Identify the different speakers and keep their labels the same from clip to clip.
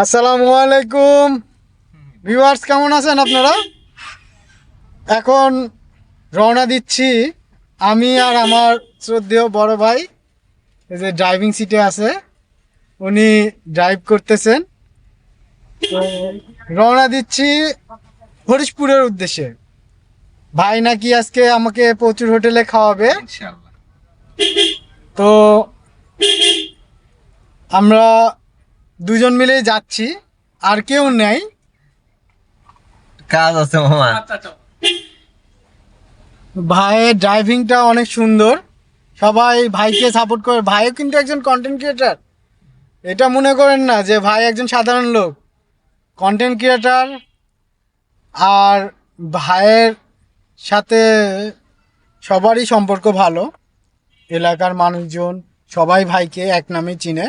Speaker 1: আসসালামু আলাইকুম ভিউয়ার্স, কেমন আছেন আপনারা? এখন রওনা দিচ্ছি আমি আর আমার শ্রদ্ধেয় বড় ভাই। এই যে ড্রাইভিং সিটে আছে, উনি ড্রাইভ করতেছেন। তো রওনা দিচ্ছি হরিশপুরের উদ্দেশ্যে। ভাই নাকি আজকে আমাকে প্রচুর হোটেলে খাওয়াবে।
Speaker 2: ইনশাআল্লাহ।
Speaker 1: তো আমরা দুজন মিলেই যাচ্ছি, আর কেউ নেই।
Speaker 2: কাজ আছে মামা।
Speaker 1: ভাইয়ের ড্রাইভিংটা অনেক সুন্দর, সবাই ভাইকে সাপোর্ট করে। ভাইও কিন্তু একজন কন্টেন্ট ক্রিয়েটার, এটা মনে করেন না যে ভাই একজন সাধারণ লোক, কন্টেন্ট ক্রিয়েটার। আর ভাইয়ের সাথে সবারই সম্পর্ক ভালো, এলাকার মানুষজন সবাই ভাইকে এক নামে চিনে।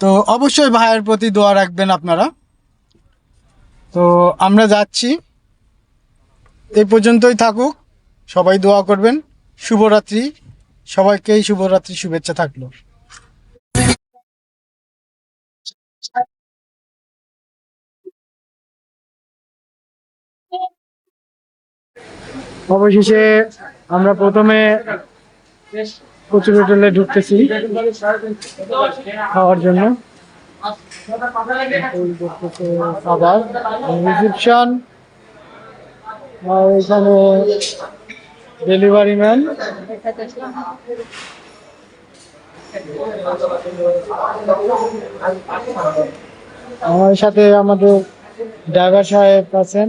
Speaker 1: তো অবশ্যই ভাইয়ের প্রতি দোয়া রাখবেন আপনারা। তো আমরা যাচ্ছি, এই পর্যন্তই থাকুক, সবাই দোয়া করবেন। শুভরাত্রি, সবাইকেই শুভরাত্রি শুভেচ্ছা থাকলো। অবশেষে আমরা প্রথমে কচুর হোটেলে ঢুকতেছি খাওয়ার জন্য। খাবার রিসিপশন, আর এখানে ডেলিভারি ম্যান। আমার সাথে আমাদের ড্রাইভার সাহেব আছেন।